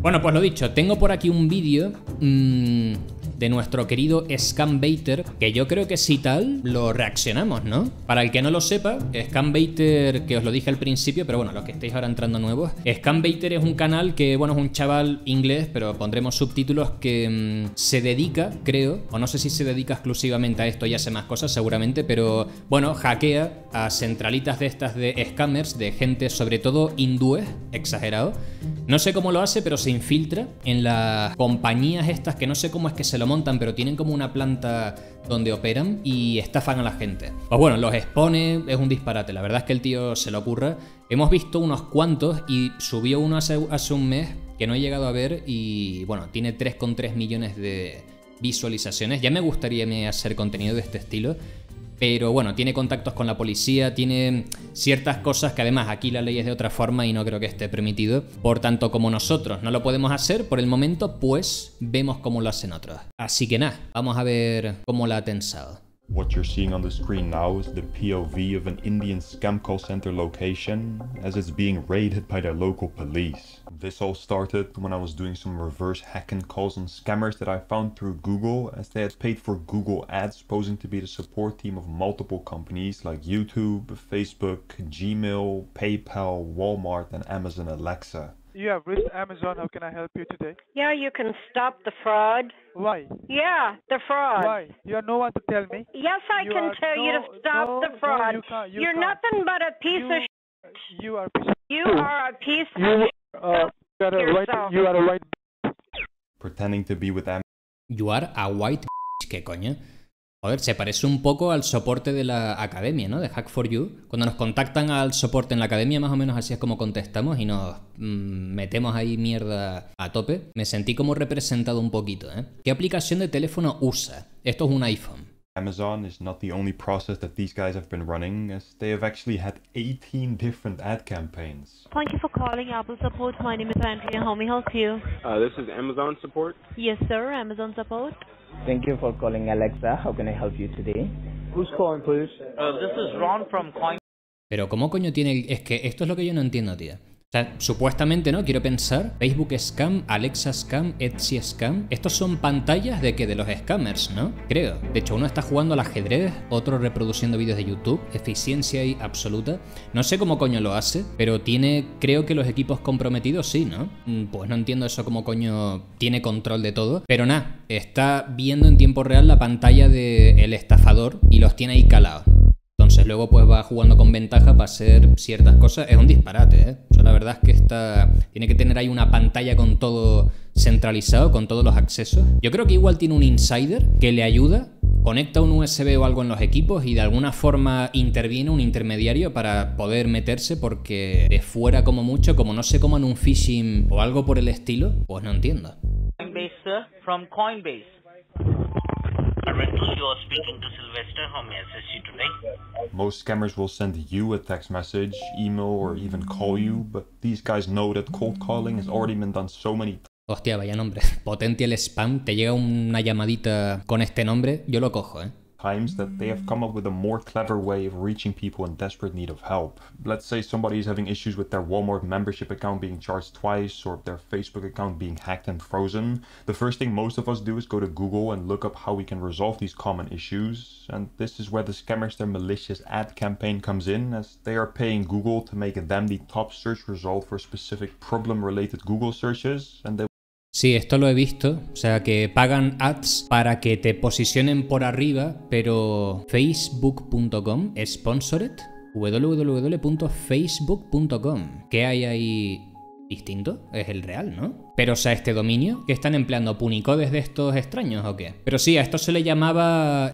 Bueno, pues lo dicho, tengo por aquí un vídeo de nuestro querido Scambaiter, que yo creo que si tal, lo reaccionamos, ¿no? Para el que no lo sepa, Scambaiter, que os lo dije al principio, pero bueno, los que estáis ahora entrando nuevos, Scambaiter es un canal que, bueno, es un chaval inglés, pero pondremos subtítulos, que se dedica, creo, o no sé si se dedica exclusivamente a esto y hace más cosas seguramente, pero bueno, hackea a centralitas de estas de scammers, de gente sobre todo hindúes, exagerado. No sé cómo lo hace, pero se infiltra en las compañías estas que no sé cómo es que se lo montan, pero tienen como una planta donde operan y estafan a la gente. Pues bueno, los expone, es un disparate. La verdad es que el tío se lo ocurra. Hemos visto unos cuantos y subió uno hace un mes que no he llegado a ver y bueno, tiene 3,3 millones de visualizaciones. Ya me gustaría hacer contenido de este estilo. Pero bueno, tiene contactos con la policía, tiene ciertas cosas que además aquí la ley es de otra forma y no creo que esté permitido. Por tanto, como nosotros no lo podemos hacer por el momento, pues vemos cómo lo hacen otros. Así que nada, vamos a ver cómo la ha tensado. What you're seeing on the screen now is the POV of an Indian scam call center location as it's being raided by their local police. This all started when I was doing some reverse hacking calls on scammers that I found through Google, as they had paid for Google ads posing to be the support team of multiple companies like YouTube, Facebook, Gmail, PayPal, Walmart and Amazon Alexa. You have reached Amazon. How can I help you today? Yeah, you can stop the fraud. Why? Yeah, the fraud. Why? You have no one to tell me. Yes, I You can are- tell you to no, stop no, the fraud. No, you can't. You You're can't. nothing but a piece of shit. You are a piece of You are a piece of You shit. got a right. Yourself. You are a right. Pretending to be with Amazon. You are a white bitch. ¿Qué coño? Joder, se parece un poco al soporte de la academia, ¿no? De Hack4You. Cuando nos contactan al soporte en la academia, más o menos así es como contestamos y nos metemos ahí mierda a tope. Me sentí como representado un poquito, ¿eh? ¿Qué aplicación de teléfono usa? Esto es un iPhone. Amazon is not the only process that these guys have been running, as they have actually had 18 different ad campaigns. Thank you for calling Apple Support. My name is Andrea. How may I help you? This is Amazon support. Yes, sir. Amazon Support. Thank you for calling Alexa. How can I help you today? Who's calling, please? This is Ron from Coin. Pero ¿cómo coño tiene...? Es que esto es lo que yo no entiendo, tía. O sea, supuestamente, ¿no? Quiero pensar, Facebook Scam, Alexa Scam, Etsy Scam. Estos son pantallas de que de los scammers, ¿no? Creo. De hecho, uno está jugando al ajedrez, otro reproduciendo vídeos de YouTube. Eficiencia ahí absoluta. No sé cómo coño lo hace, pero tiene, creo que los equipos comprometidos sí, ¿no? Pues no entiendo eso cómo coño tiene control de todo. Pero nada, está viendo en tiempo real la pantalla del estafador y los tiene ahí calados. Entonces luego pues va jugando con ventaja para hacer ciertas cosas. Es un disparate, ¿eh? O sea, la verdad es que tiene que tener ahí una pantalla con todo centralizado, con todos los accesos. Yo creo que igual tiene un insider que le ayuda, conecta un USB o algo en los equipos y de alguna forma interviene un intermediario para poder meterse, porque de fuera como mucho, como no sé cómo en un phishing o algo por el estilo, pues no entiendo. Coinbase, sir, from Coinbase. Arrestan, you are speaking to Sylvester. How may I assist you today? Most scammers will send you a text message, email, or even call you, but these guys know that cold calling has already been done so many times. Hostia, vaya nombre. Potente el spam. Te llega una llamadita con este nombre, yo lo cojo, ¿eh? That they have come up with a more clever way of reaching people in desperate need of help. Let's say somebody is having issues with their Walmart membership account being charged twice, or their Facebook account being hacked and frozen. The first thing most of us do is go to Google and look up how we can resolve these common issues. And this is where the scammers, their malicious ad campaign comes in, as they are paying Google to make them the top search result for specific problem-related Google searches, and they... Sí, esto lo he visto, o sea que pagan ads para que te posicionen por arriba, pero facebook.com, sponsored, www.facebook.com. ¿Qué hay ahí distinto? Es el real, ¿no? Pero o sea, este dominio, ¿qué están empleando? ¿Punicodes de estos extraños o qué? Pero sí, a esto se llamaba,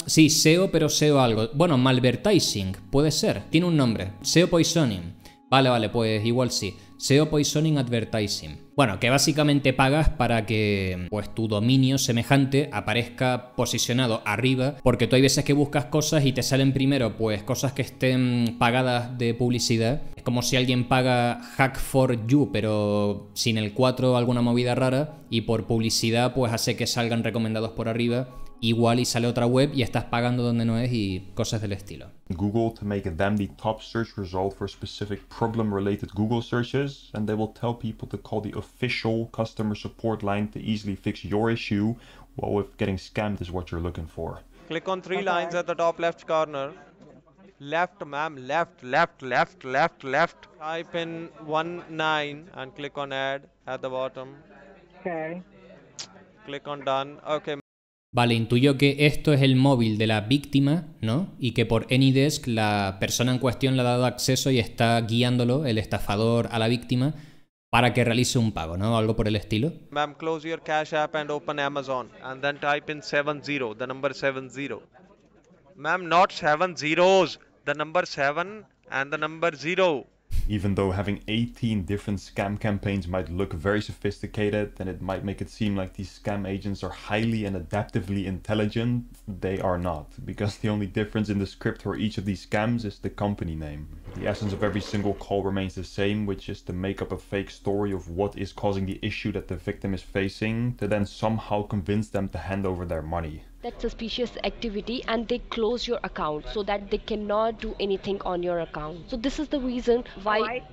sí, SEO, pero SEO algo. Bueno, malvertising, puede ser, tiene un nombre, SEO poisoning. Vale, pues igual sí. SEO Poisoning Advertising. Bueno, que básicamente pagas para que pues tu dominio semejante aparezca posicionado arriba, porque tú hay veces que buscas cosas y te salen primero pues cosas que estén pagadas de publicidad. Es como si alguien paga Hack4You pero sin el 4 o alguna movida rara, y por publicidad pues hace que salgan recomendados por arriba igual y sale otra web y estás pagando donde no es y cosas del estilo. Google to make them the top search result for specific problem-related Google searches, and they will tell people to call the official customer support line to easily fix your issue, while if getting scammed is what you're looking for. Click on 3 lines at the top left corner. Left, ma'am, left. Type in 19 and click on add at the bottom. Okay. Click on done. Okay. Vale, intuyo que esto es el móvil de la víctima, ¿no? Y que por AnyDesk la persona en cuestión le ha dado acceso y está guiándolo, el estafador, a la víctima para que realice un pago, ¿no? Algo por el estilo. Ma'am, close your Cash App and open Amazon and then type in 70, the number 70. Ma'am, not 7 zeros, the number 7 and the number 0. Even though having 18 different scam campaigns might look very sophisticated and it might make it seem like these scam agents are highly and adaptively intelligent, they are not, because the only difference in the script for each of these scams is the company name. The essence of every single call remains the same, which is to make up a fake story of what is causing the issue that the victim is facing, to then somehow convince them to hand over their money. That suspicious activity, and they close your account so that they cannot do anything on your account. So this is the reason why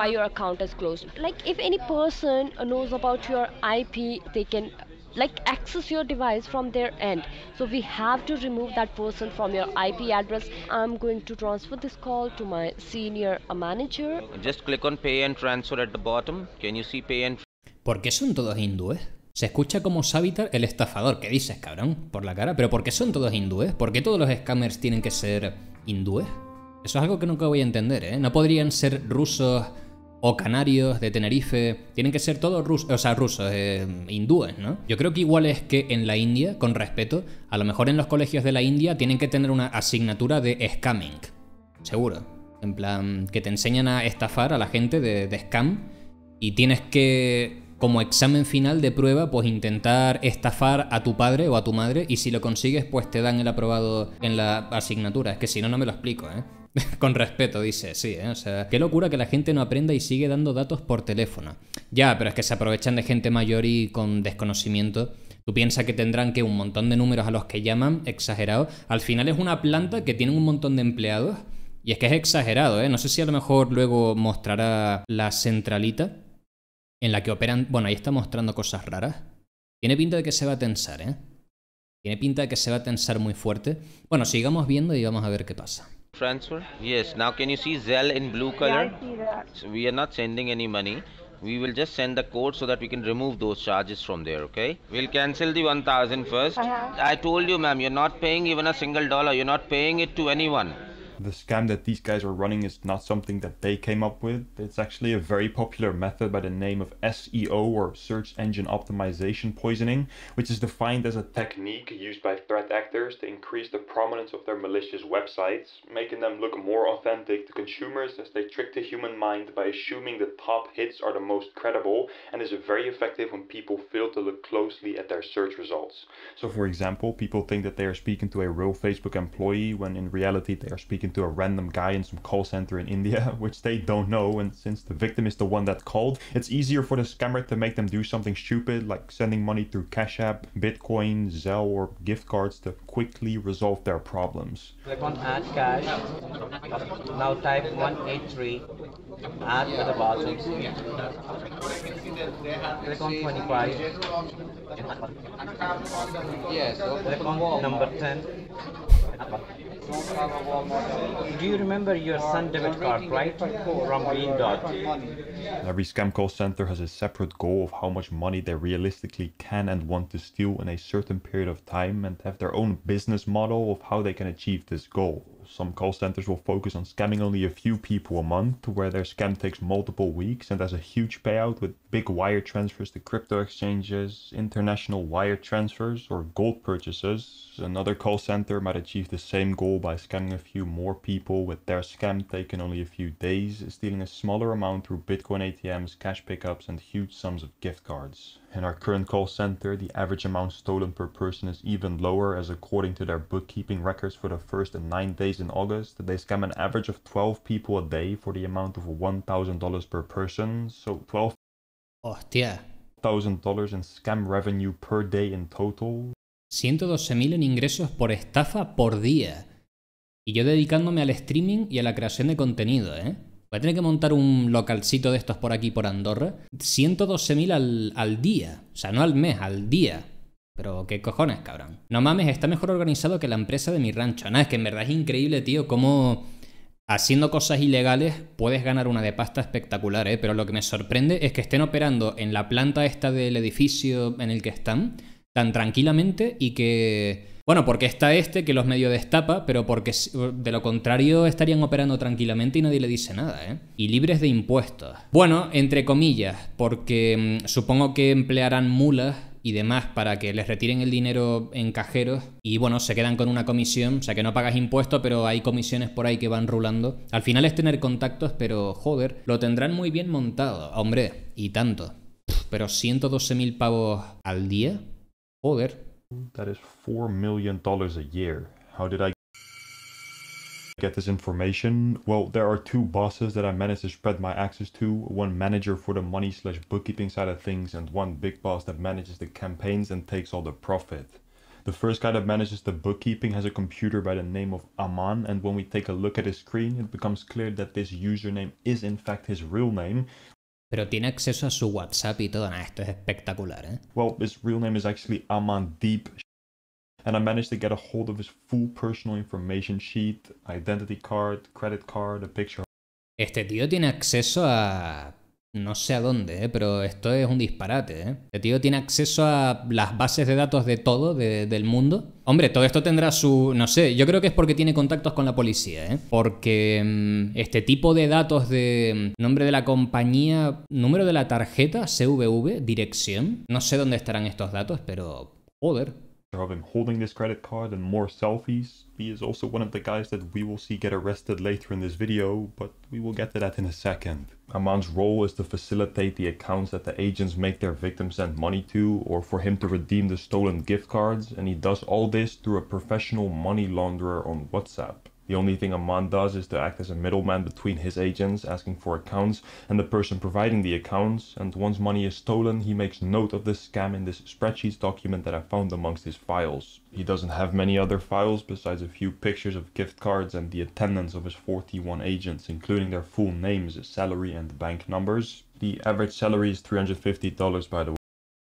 your account is closed. Like if any person knows about your IP, they can access your device from their end. So we have to remove that person from your IP address. I'm going to transfer this call to my senior manager. Just click on pay and transfer at the bottom. Can you see pay and ¿Por qué son todos hindúes? Se escucha como Scambaiter el estafador. ¿Qué dices, cabrón? Por la cara. ¿Pero por qué son todos hindúes? ¿Por qué todos los scammers tienen que ser hindúes? Eso es algo que nunca voy a entender, ¿eh? No podrían ser rusos o canarios de Tenerife. Tienen que ser todos rusos, hindúes, ¿no? Yo creo que igual es que en la India, con respeto, a lo mejor en los colegios de la India tienen que tener una asignatura de scamming. Seguro. En plan, que te enseñan a estafar a la gente de scam y tienes que, como examen final de prueba, pues intentar estafar a tu padre o a tu madre, y si lo consigues, pues te dan el aprobado en la asignatura. Es que si no, no me lo explico, ¿eh? Con respeto, dice, sí, ¿eh? O sea, qué locura que la gente no aprenda y sigue dando datos por teléfono. Ya, pero es que se aprovechan de gente mayor y con desconocimiento. Tú piensas que tendrán que un montón de números a los que llaman, exagerado. Al final es una planta que tiene un montón de empleados y es que es exagerado, ¿eh? No sé si a lo mejor luego mostrará la centralita en la que operan. Bueno, ahí está mostrando cosas raras. Tiene pinta de que se va a tensar, ¿eh? Tiene pinta de que se va a tensar muy fuerte. Bueno, sigamos viendo y vamos a ver qué pasa. transfer? Yes. Now can you see Zelle in blue color? Yeah, I see that. So we are not sending any money. We will just send the code so that we can remove those charges from there, okay? We'll cancel the 1,000 first. I told you, ma'am, you're not paying even a single dollar. You're not paying it to anyone. The scam that these guys are running is not something that they came up with. It's actually a very popular method by the name of SEO, or search engine optimization poisoning, which is defined as a technique used by threat actors to increase the prominence of their malicious websites, making them look more authentic to consumers as they trick the human mind by assuming the top hits are the most credible, and is very effective when people fail to look closely at their search results. So for example, people think that they are speaking to a real Facebook employee when in reality they are speaking to a random guy in some call center in India, which they don't know, and since the victim is the one that called, it's easier for the scammer to make them do something stupid like sending money through Cash App, Bitcoin, Zelle, or gift cards to quickly resolve their problems. Click on add cash. Now type 183, add to the bottom. Click on 25. Yes. Click on number 10. Do you remember your Sun debit card, right? From Green Dot. Every scam call center has a separate goal of how much money they realistically can and want to steal in a certain period of time, and have their own business model of how they can achieve this goal. Some call centers will focus on scamming only a few people a month, where their scam takes multiple weeks and has a huge payout with big wire transfers to crypto exchanges, international wire transfers, or gold purchases. Another call center might achieve the same goal by scamming a few more people, with their scam taking only a few days, stealing a smaller amount through Bitcoin ATMs, cash pickups, and huge sums of gift cards. In our current call center, the average amount stolen per person is even lower, as according to their bookkeeping records for the first 9 days in August, they scam an average of 12 people a day for the amount of $1,000 per person, so $12,000 in scam revenue per day in total. 112.000 en ingresos por estafa por día. Y yo dedicándome al streaming y a la creación de contenido, ¿eh? Voy a tener que montar un localcito de estos por aquí, por Andorra. 112.000 al día. O sea, no al mes, al día. Pero qué cojones, cabrón. No mames, está mejor organizado que la empresa de mi rancho. Nada, es que en verdad es increíble, tío, cómo haciendo cosas ilegales puedes ganar una de pasta espectacular, ¿eh? Pero lo que me sorprende es que estén operando en la planta esta del edificio en el que están tan tranquilamente y que... Bueno, porque está este que los medio destapa, pero porque de lo contrario estarían operando tranquilamente y nadie le dice nada, ¿eh? Y libres de impuestos. Bueno, entre comillas, porque supongo que emplearán mulas y demás para que les retiren el dinero en cajeros y bueno, se quedan con una comisión, o sea que no pagas impuestos, pero hay comisiones por ahí que van rulando. Al final es tener contactos, pero joder, lo tendrán muy bien montado, hombre, y tanto. Pero 112.000 pavos al día, joder. That is $4 million a year. How did I get this information? Well, there are two bosses that I managed to spread my access to. One manager for the money/bookkeeping side of things, and one big boss that manages the campaigns and takes all the profit. The first guy that manages the bookkeeping has a computer by the name of Aman, and when we take a look at his screen, it becomes clear that this username is in fact his real name. Pero tiene acceso a su WhatsApp y todo. Nah, esto es espectacular, ¿eh? Well, his real name is actually Aman Deep, and I managed to get a hold of his full personal information sheet, identity card, credit card, a picture. Este tío tiene acceso a... no sé a dónde, pero esto es un disparate, ¿eh? Este tío tiene acceso a las bases de datos de todo, del mundo. Hombre, todo esto tendrá su... no sé, yo creo que es porque tiene contactos con la policía, ¿eh? Porque este tipo de datos de nombre de la compañía, número de la tarjeta, CVV, dirección... no sé dónde estarán estos datos, pero... joder. Of him holding this credit card and more selfies. He is also one of the guys that we will see get arrested later in this video, but we will get to that in a second. Aman's role is to facilitate the accounts that the agents make their victims send money to, or for him to redeem the stolen gift cards, and he does all this through a professional money launderer on WhatsApp. The only thing Aman does is to act as a middleman between his agents asking for accounts and the person providing the accounts, and once money is stolen, he makes note of the scam in this spreadsheet document that I found amongst his files. He doesn't have many other files besides a few pictures of gift cards and the attendance of his 41 agents, including their full names, salary and bank numbers. The average salary is $350 by the way.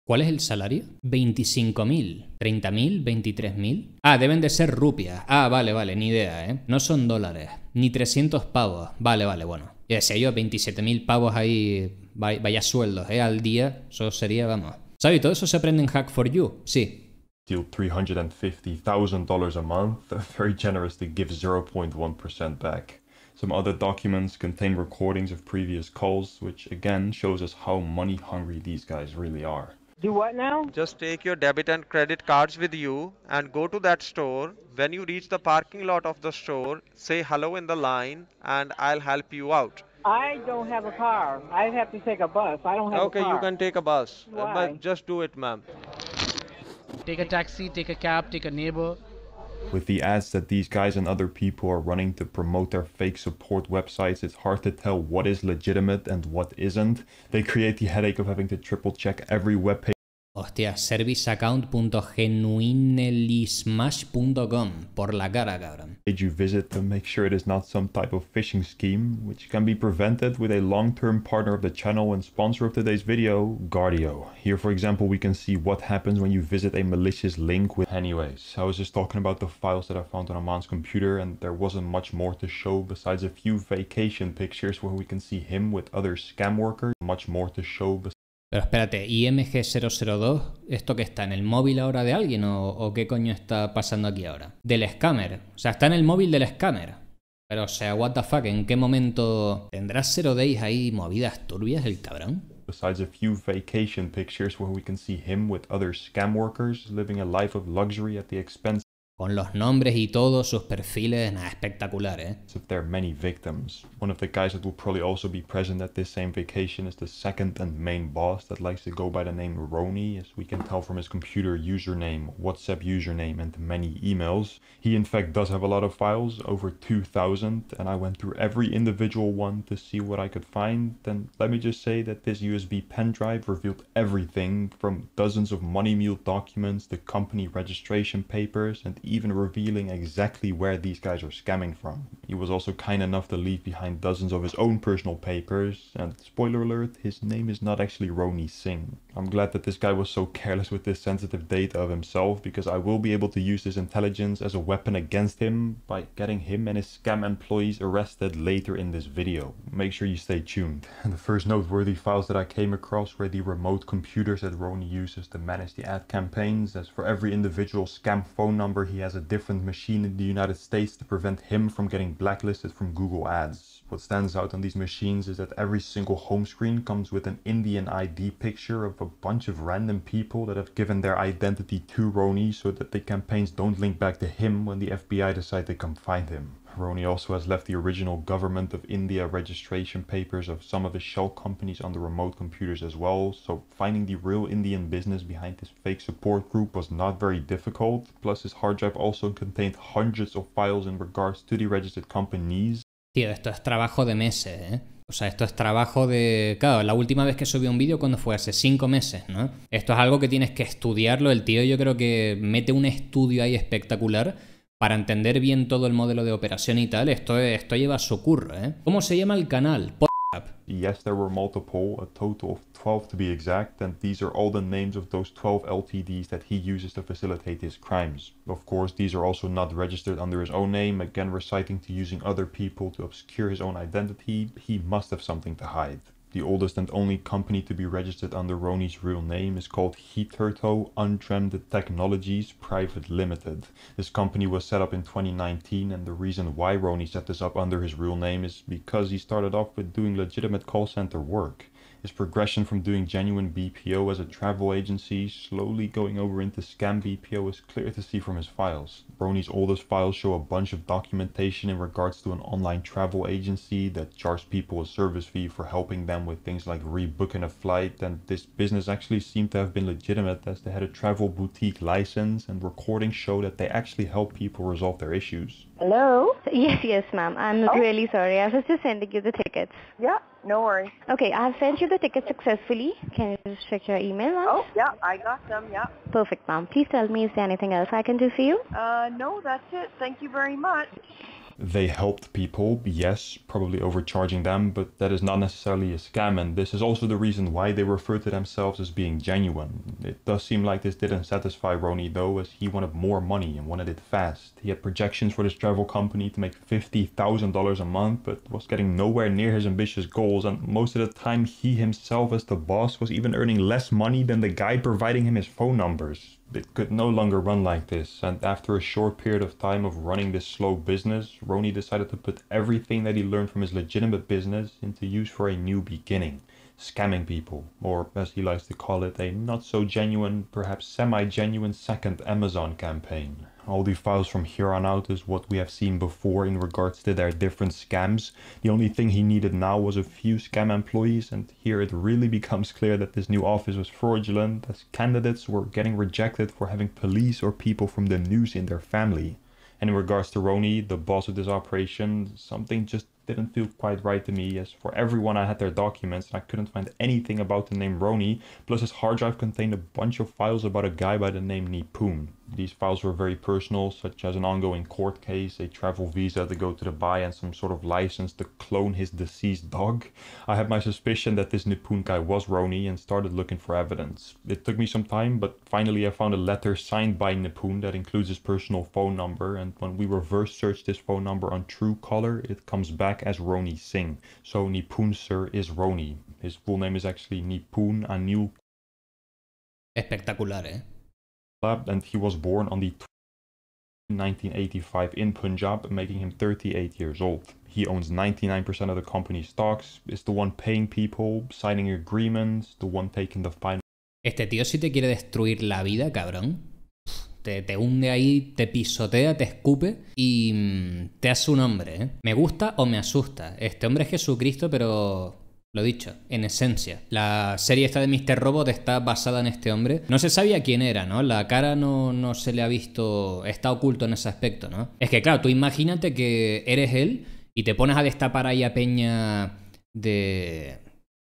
¿Cuál es el salario? 25.000, 30.000, 23.000. Ah, deben de ser rupias. Ah, vale, ni idea, ¿eh? No son dólares. Ni 300 pavos. Vale, bueno. Ya decía yo, 27.000 pavos ahí, vaya sueldos, ¿eh? Al día. Eso sería, vamos. ¿Sabes? Todo eso se aprende en Hack4You. Sí. Steal $350,000 a month. Very generous to give 0.1% back. Some other documents contain recordings of previous calls, which again shows us how money hungry these guys really are. Do what now? Just take your debit and credit cards with you and go to that store. When you reach the parking lot of the store, say hello in the line and I'll help you out. I don't have a car. I have to take a bus. I don't have a car. Okay, you can take a bus. Why? But just do it, ma'am. Take a taxi, take a cab, take a neighbor. With the ads that these guys and other people are running to promote their fake support websites, it's hard to tell what is legitimate and what isn't. They create the headache of having to triple check every webpage. Hostia, serviceaccount.genuinelismash.com. Por la cara, cabrón. You visit to make sure it is not some type of phishing scheme, which can be prevented with a long-term partner of the channel and sponsor of today's video, Guardio. Here, for example, we can see what happens when you visit a malicious link with... Anyways, I was just talking about the files that I found on Aman's computer, and there wasn't much more to show besides a few vacation pictures where we can see him with other scam workers. Much more to show. Pero espérate, IMG002, ¿esto qué está? ¿En el móvil ahora de alguien o qué coño está pasando aquí ahora? Del scammer, o sea, está en el móvil del scammer. Pero o sea, what the fuck, ¿en qué momento tendrá 0 days ahí movidas turbias el cabrón? Besides a few vacation pictures where we can see him with other scam workers living a life of luxury at the expense. Con los nombres y todo, sus perfiles, nada, espectacular, ¿eh? If there are many victims. One of the guys that will probably also be present at this same vacation is the second and main boss that likes to go by the name Roni, as we can tell from his computer username, WhatsApp username, and many emails. He in fact does have a lot of files, over 2,000, and I went through every individual one to see what I could find. And let me just say that this USB pen drive revealed everything from dozens of money mule documents, the company registration papers, and even revealing exactly where these guys are scamming from. He was also kind enough to leave behind dozens of his own personal papers, and spoiler alert, his name is not actually Roni Singh. I'm glad that this guy was so careless with this sensitive data of himself, because I will be able to use this intelligence as a weapon against him by getting him and his scam employees arrested later in this video. Make sure you stay tuned. And the first noteworthy files that I came across were the remote computers that Roni uses to manage the ad campaigns, as for every individual scam phone number he has a different machine in the United States to prevent him from getting blacklisted from Google Ads. What stands out on these machines is that every single home screen comes with an Indian ID picture of a bunch of random people that have given their identity to Roni so that the campaigns don't link back to him when the FBI decide to come find him. Roni also has left the original Government of India registration papers of some of his shell companies on the remote computers as well, so finding the real Indian business behind this fake support group was not very difficult. Plus his hard drive also contained hundreds of files in regards to the registered companies. Tío, esto es trabajo de meses, ¿eh? O sea, esto es trabajo de... Claro, la última vez que subí un vídeo cuando fue hace 5 meses, ¿no? Esto es algo que tienes que estudiarlo. El tío yo creo que mete un estudio ahí espectacular para entender bien todo el modelo de operación y tal. Esto lleva su curro, ¿eh? ¿Cómo se llama el canal? Yes, there were multiple, a total of 12 to be exact, and these are all the names of those 12 LTDs that he uses to facilitate his crimes. Of course, these are also not registered under his own name, again reciting to using other people to obscure his own identity. He must have something to hide. The oldest and only company to be registered under Roni's real name is called Hitherto Untrimmed Technologies Private Limited. This company was set up in 2019, and the reason why Roni set this up under his real name is because he started off with doing legitimate call center work. His progression from doing genuine BPO as a travel agency, slowly going over into scam BPO, is clear to see from his files. Roni's oldest files show a bunch of documentation in regards to an online travel agency that charged people a service fee for helping them with things like rebooking a flight, and this business actually seemed to have been legitimate as they had a travel boutique license, and recordings show that they actually help people resolve their issues. Hello? Yes, ma'am. I'm really sorry. I was just sending you the tickets. Yeah, no worries. Okay, I've sent you the tickets successfully. Can you just check your email once? Oh, yeah, I got them, yeah. Perfect, ma'am. Please tell me, is there anything else I can do for you? No, that's it. Thank you very much. They helped people, yes, probably overcharging them, but that is not necessarily a scam, and this is also the reason why they refer to themselves as being genuine. It does seem like this didn't satisfy Roni though, as he wanted more money and wanted it fast. He had projections for this travel company to make $50,000 a month, but was getting nowhere near his ambitious goals, and most of the time he himself as the boss was even earning less money than the guy providing him his phone numbers. It could no longer run like this, and after a short period of time of running this slow business, Roni decided to put everything that he learned from his legitimate business into use for a new beginning. Scamming people, or as he likes to call it, a not so genuine, perhaps semi-genuine second Amazon campaign. All the files from here on out is what we have seen before in regards to their different scams. The only thing he needed now was a few scam employees, and here it really becomes clear that this new office was fraudulent, as candidates were getting rejected for having police or people from the news in their family. And in regards to Roni, the boss of this operation, something just didn't feel quite right to me, as for everyone I had their documents and I couldn't find anything about the name Roni, plus his hard drive contained a bunch of files about a guy by the name Nipun. These files were very personal, such as an ongoing court case, a travel visa to go to Dubai, and some sort of license to clone his deceased dog. I had my suspicion that this Nipun guy was Roni and started looking for evidence. It took me some time, but finally I found a letter signed by Nipun that includes his personal phone number, and when we reverse search this phone number on Truecaller, it comes back as Roni Singh. So Nipun sir is Roni. His full name is actually Nipun Anil. Espectacular, eh? And he was born on the 1985 in Punjab, making him 38 years old. He owns 99% of the company's stocks, is the one paying people, signing agreements, the one taking the final. Este tío si te quiere destruir la vida, cabrón. Te hunde ahí, te pisotea, te escupe y te hace un hombre, ¿eh? Me gusta o me asusta. Este hombre es Jesucristo, pero... Lo dicho, en esencia. La serie esta de Mr. Robot está basada en este hombre. No se sabía quién era, ¿no? La cara no se le ha visto... Está oculto en ese aspecto, ¿no? Es que claro, tú imagínate que eres él y te pones a destapar ahí a peña de...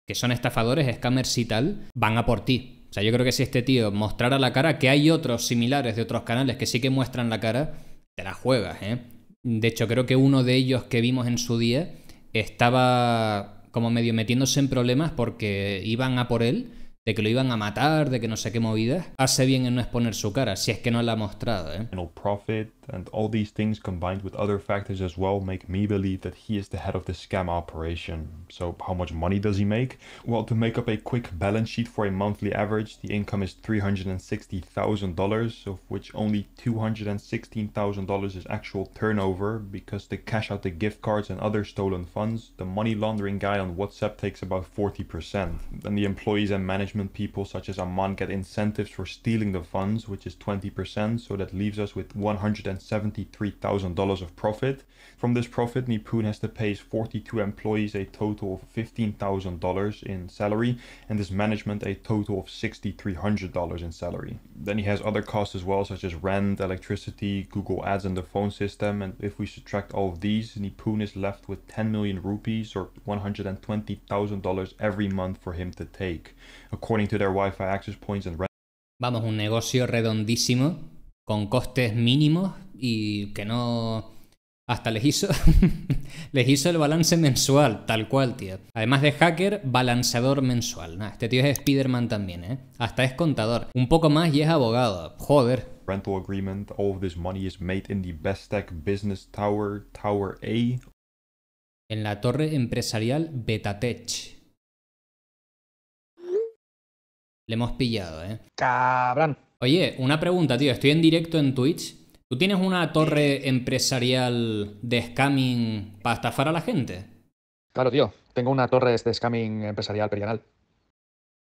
que son estafadores, scammers y tal, van a por ti. O sea, yo creo que si este tío mostrara la cara, que hay otros similares de otros canales que sí que muestran la cara, te la juegas, ¿eh? De hecho, creo que uno de ellos que vimos en su día estaba... como medio metiéndose en problemas porque iban a por él, de que lo iban a matar, de que no sé qué movidas. Hace bien en no exponer su cara, si es que no la ha mostrado, ¿eh? Profit and all these things combined with other factors as well make me believe that he is the head of the scam operation. So how much money does he make? Well, to make up a quick balance sheet for a monthly average, the income is $360,000, of which only $216,000 is actual turnover, because to cash out the gift cards and other stolen funds, the money laundering guy on WhatsApp takes about 40%. Then the employees and management people such as Aman get incentives for stealing the funds, which is 20%, so that leaves us with $173,000 of profit. From this profit, Nipun has to pay his 42 employees a total of $15,000 in salary, and his management a total of $6,300 in salary. Then he has other costs as well, such as rent, electricity, Google Ads and the phone system, and if we subtract all of these, Nipun is left with 10 million rupees or $120,000 every month for him to take, according to their Wi-Fi access points and rent. Vamos, un negocio redondísimo, con costes mínimos y que no... Hasta les hizo el balance mensual, tal cual, tío. Además de hacker, balanceador mensual. Nah, este tío es Spiderman también, ¿eh? Hasta es contador. Un poco más y es abogado. Joder. Rental agreement, all of this money is made in the Bestech Business Tower, Tower A. En la torre empresarial Betatech. Le hemos pillado, ¿eh? Cabrón. Oye, una pregunta, tío. Estoy en directo en Twitch. ¿Tú tienes una torre empresarial de scamming para estafar a la gente? Claro, tío. Tengo una torre de scamming empresarial perianal.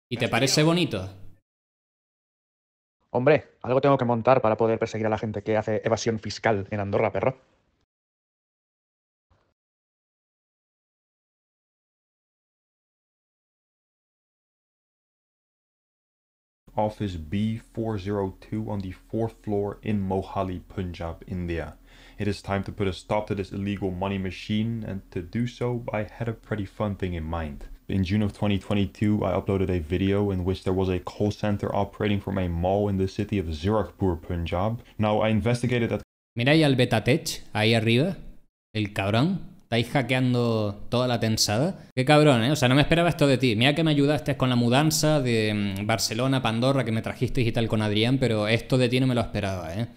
¿Y te parece bonito? Hombre, algo tengo que montar para poder perseguir a la gente que hace evasión fiscal en Andorra, perro. Office B402 on the 4th floor in Mohali, Punjab, India. It is time to put a stop to this illegal money machine, and to do so, I had a pretty fun thing in mind. In June of 2022, I uploaded a video in which there was a call center operating from a mall in the city of Zirakpur, Punjab. Now, I investigated that... Mira ahí al Betatech, ahí arriba, el cabrón. Estáis hackeando toda la tensada. Qué cabrón, ¿eh? O sea, no me esperaba esto de ti. Mira que me ayudaste con la mudanza de Barcelona, Pandorra, que me trajisteis y tal con Adrián, pero esto de ti no me lo esperaba, ¿eh?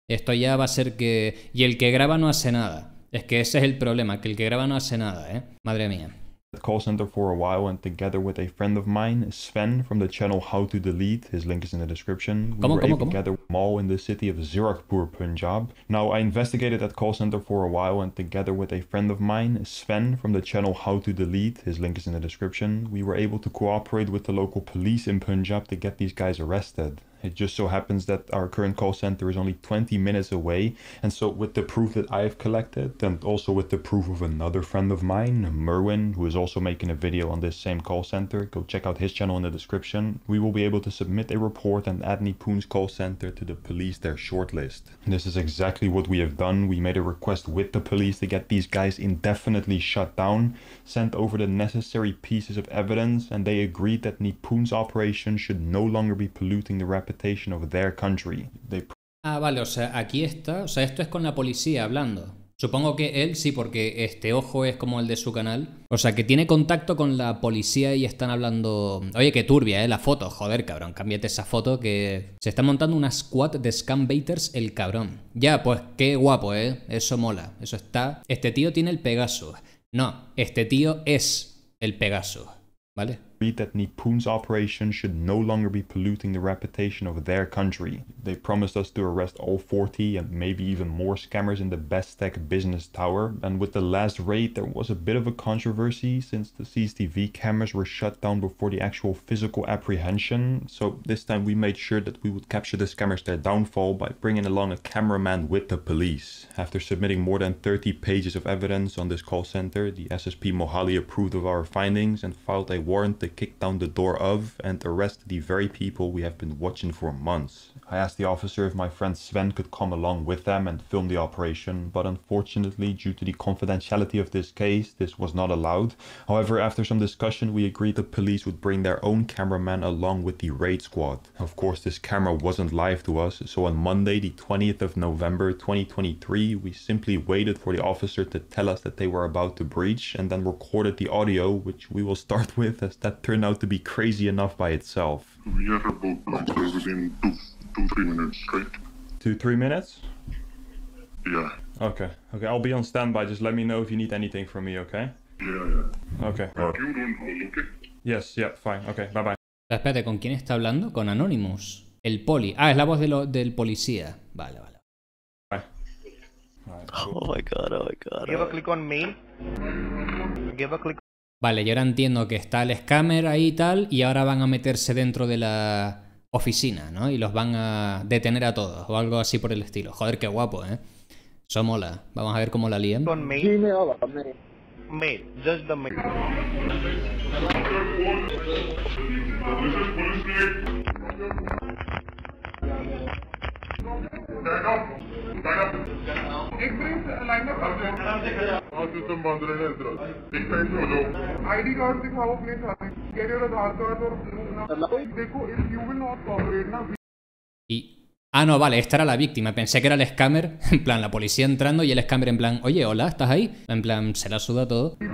Esto ya va a ser que... Y el que graba no hace nada. Es que ese es el problema, que el que graba no hace nada, ¿eh? Madre mía. Call center for a while, and together with a friend of mine, Sven, from the channel How to Delete, his link is in the description, we were able to gather a mall in the city of Zirakpur, Punjab. Now, I investigated that call center for a while, and together with a friend of mine, Sven, from the channel How to Delete, his link is in the description, we were able to cooperate with the local police in Punjab to get these guys arrested. It just so happens that our current call center is only 20 minutes away, and so with the proof that I've collected, and also with the proof of another friend of mine, Merwin, who is also making a video on this same call center, go check out his channel in the description, we will be able to submit a report and add Nipun's call center to the police their shortlist. This is exactly what we have done. We made a request with the police to get these guys indefinitely shut down, sent over the necessary pieces of evidence, and they agreed that Nipun's operation should no longer be polluting the reputation of their country. Ah, vale, o sea, aquí está, o sea, esto es con la policía hablando. Supongo que él sí, porque este ojo es como el de su canal. O sea, que tiene contacto con la policía y están hablando... Oye, qué turbia, la foto. Joder, cabrón, cámbiate esa foto que... Se está montando una squad de Scambaiters el cabrón. Ya, pues qué guapo, Eso mola, eso está... Este tío tiene el Pegasus. No, este tío es el Pegasus, ¿vale? agreed that Nipun's operation should no longer be polluting the reputation of their country. They promised us to arrest all 40 and maybe even more scammers in the Best Tech business tower. And with the last raid, there was a bit of a controversy since the CCTV cameras were shut down before the actual physical apprehension. So this time we made sure that we would capture the scammers their downfall by bringing along a cameraman with the police. After submitting more than 30 pages of evidence on this call center, the SSP Mohali approved of our findings and filed a warrant to kick down the door of and arrest the very people we have been watching for months. I asked the officer if my friend Sven could come along with them and film the operation, but unfortunately, due to the confidentiality of this case, this was not allowed. However, after some discussion, we agreed the police would bring their own cameraman along with the raid squad. Of course, this camera wasn't live to us, so on Monday, the 20th of November 2023, we simply waited for the officer to tell us that they were about to breach and then recorded the audio, which we will start with as that turned out to be crazy enough by itself. We are about to enter within 2-3 minutes, right? 2-3 minutes? Yeah. Okay, I'll be on standby. Just let me know if you need anything from me, okay? Yeah. Okay. You don't hold, okay? Yes, yeah, fine. Okay, bye bye. Espérate, ¿con quién está hablando? Con Anonymous. El poli. Ah, es la voz del policía. Vale. Bye. Right, cool. Oh my god. Give a click on mail. Give a click. Vale, yo ahora entiendo que está el scammer ahí y tal, y ahora van a meterse dentro de la oficina, ¿no? Y los van a detener a todos, o algo así por el estilo. Joder, qué guapo, ¿eh? Eso mola. Vamos a ver cómo la lían. On mail. Mail. Just the mail. System बंद रहने एक side में हो जाओ ID card दिखाओ अपने साथ career आधार card और देखो if you will not cooperate ना Ah, no, vale, esta era la víctima. Pensé que era el scammer, en plan, la policía entrando y el scammer en plan, oye, hola, ¿estás ahí? En plan, se la suda todo. We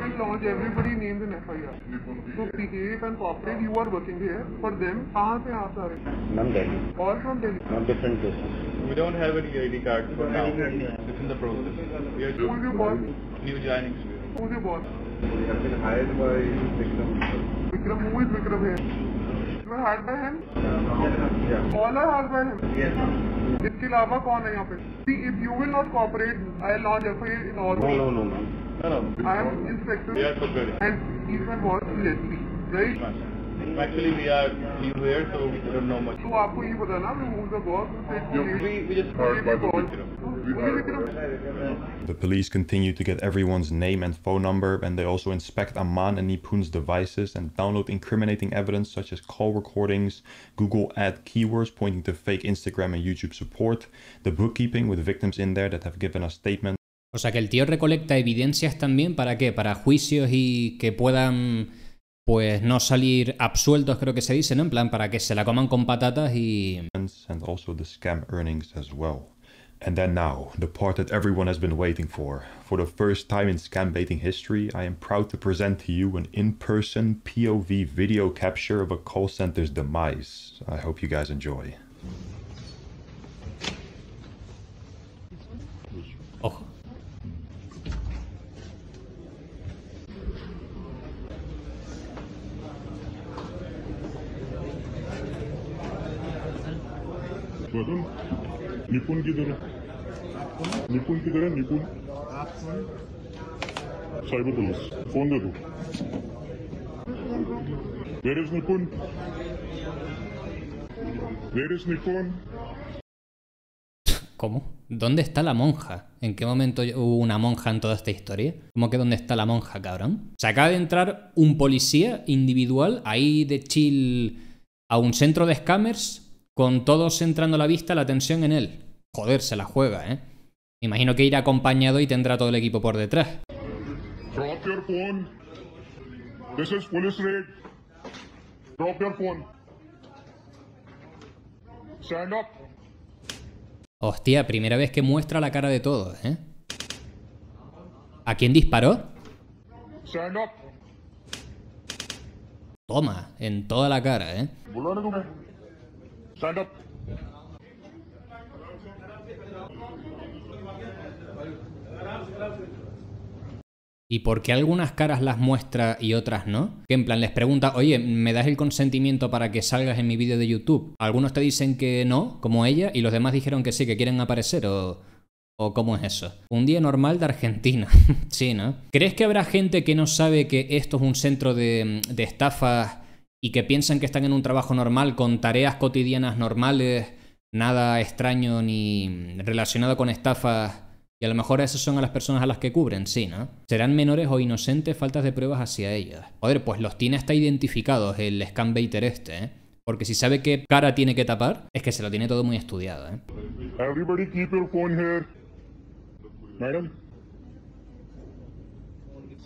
don't have any ID card for now. It's in the process. We are just new joining. Who's your boss? We have been hired by Vikram. Vikram, who is Vikram here? You were hired by him? Yeah. All are hired by him? Yes. इसके अलावा कौन है यहाँ पे? See, if you will not cooperate, I'll lodge FIR in all. No. I am inspector. We are cooperating. And he's my boss, Leslie, right? Actually, we are new here, so we don't know much. So आपको ये पता ना who's the boss? We just heard by the The police continue to get everyone's name and phone number, and they also inspect Aman and Nipun's devices and download incriminating evidence such as call recordings, Google ad keywords pointing to fake Instagram and YouTube support, the bookkeeping with victims in there that have given us statements. O sea que el tío recolecta evidencias también, ¿para qué? Para juicios y que puedan, pues, no salir absueltos, creo que se dice, ¿no? En plan, para que se la coman con patatas y... And also the scam earnings as well. And then now, the part that everyone has been waiting for. For the first time in scam baiting history, I am proud to present to you an in-person POV video capture of a call center's demise. I hope you guys enjoy. Ojo. निपुण किधर है? निपुण किधर है? निपुण cyber police phone दे दो. Where is Nipun? Where is Nipun? ¿Cómo? ¿Dónde está la monja? ¿En qué momento hubo una monja en toda esta historia? ¿Cómo que dónde está la monja, cabrón? Se acaba de entrar un policía individual ahí de chill a un centro de scammers con todos centrando la vista, la atención en él. Joder, se la juega, ¿eh? Me imagino que irá acompañado y tendrá todo el equipo por detrás. Drop your phone. This is police raid. Drop your phone. Stand up. Hostia, primera vez que muestra la cara de todos, ¿eh? ¿A quién disparó? Stand up. Toma, en toda la cara, ¿eh? Stand up. ¿Y por qué algunas caras las muestra y otras no? Que en plan les pregunta, oye, ¿me das el consentimiento para que salgas en mi vídeo de YouTube? Algunos te dicen que no, como ella, y los demás dijeron que sí, que quieren aparecer, ¿o cómo es eso? Un día normal de Argentina. Sí, ¿no? ¿Crees que habrá gente que no sabe que esto es un centro de estafas y que piensan que están en un trabajo normal con tareas cotidianas normales, nada extraño ni relacionado con estafas? Y a lo mejor esas son a las personas a las que cubren, sí, ¿no? ¿Serán menores o inocentes? Faltas de pruebas hacia ellas. Joder, pues los tiene hasta identificados el Scambaiter este, ¿eh? Porque si sabe qué cara tiene que tapar, es que se lo tiene todo muy estudiado, ¿eh? Everybody keep your phone here. Madam.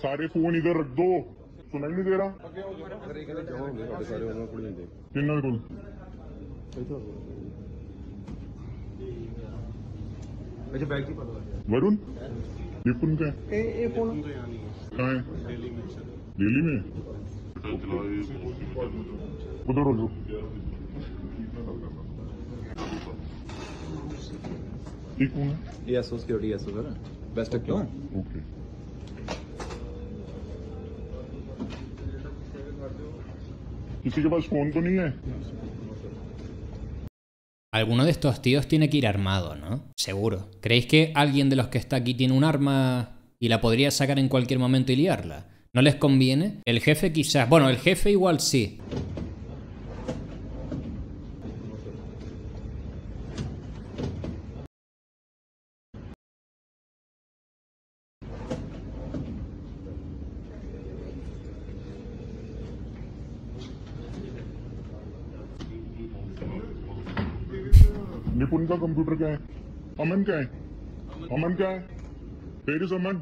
सारे phone इधर रख दो सुनाई नहीं दे रहा किन्ना दे कोल अच्छा bag की वरुण ये फोन क्या है ये फोन कहाँ है दिल्ली में उधर हो जाओ ये कौन है ये एसओ सिक्योरिटी एसओ है बेस्ट क्यों ओके किसी के पास फोन तो नहीं है Alguno de estos tíos tiene que ir armado, ¿no? Seguro. ¿Creéis que alguien de los que está aquí tiene un arma y la podría sacar en cualquier momento y liarla? ¿No les conviene? El jefe quizás... Bueno, el jefe igual sí. निपुण का computer क्या है अमन क्या है अमन क्या है Where is Aman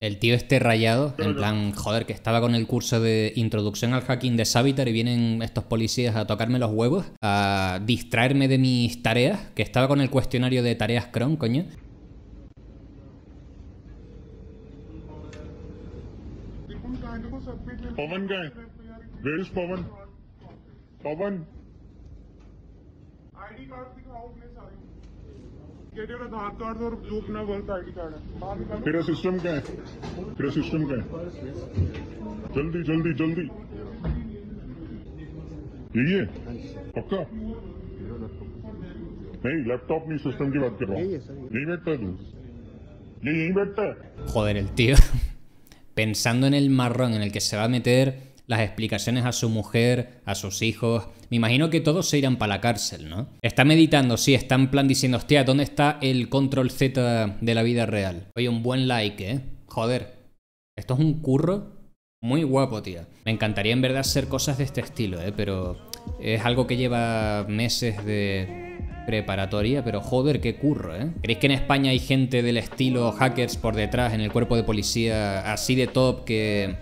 El tío este rayado, en plan, joder, que estaba con el curso de introducción al hacking de Scambaiter y vienen estos policías a tocarme los huevos, a distraerme de mis tareas, que estaba con el cuestionario de tareas Chrome, coño. पवन क्या है Where is Pawan Pawan ID card दिखाओ अपने सारे get your Aadhaar card और जो अपना work ID card है तेरा सिस्टम क्या है तेरा सिस्टम क्या है जल्दी जल्दी जल्दी यही है पक्का नहीं लैपटॉप नहीं सिस्टम की बात कर रहा हूँ यही बैठता है तू ये यही बैठता है Joder, el tío pensando en el marrón en el que se va a meter, las explicaciones a su mujer, a sus hijos. Me imagino que todos se irán para la cárcel, ¿no? Está meditando, sí, está en plan diciendo, hostia, ¿dónde está el control Z de la vida real? Oye, un buen like, ¿eh? Joder, esto es un curro muy guapo, tío. Me encantaría en verdad hacer cosas de este estilo, ¿eh? Pero es algo que lleva meses de preparatoria, pero joder, qué curro, ¿eh? ¿Creéis que en España hay gente del estilo hackers por detrás en el cuerpo de policía así de top que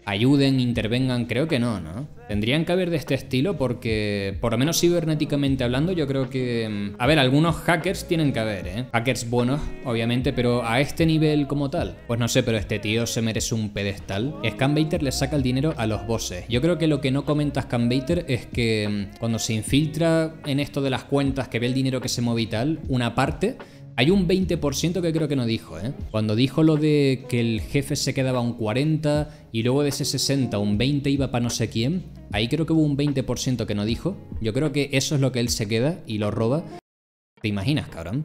ayuden, intervengan? Creo que no, ¿no? Tendrían que haber de este estilo porque, por lo menos cibernéticamente hablando, yo creo que... A ver, algunos hackers tienen que haber, ¿eh? Hackers buenos, obviamente, pero a este nivel como tal, pues no sé, pero este tío se merece un pedestal. Scambaiter le saca el dinero a los bosses. Yo creo que lo que no comenta Scambaiter es que cuando se infiltra en esto de las cuentas, que ve el dinero que se mueve y tal, una parte... Hay un 20% que creo que no dijo, ¿eh? Cuando dijo lo de que el jefe se quedaba un 40 y luego de ese 60 un 20 iba para no sé quién, ahí creo que hubo un 20% que no dijo. Yo creo que eso es lo que él se queda y lo roba. ¿Te imaginas, cabrón?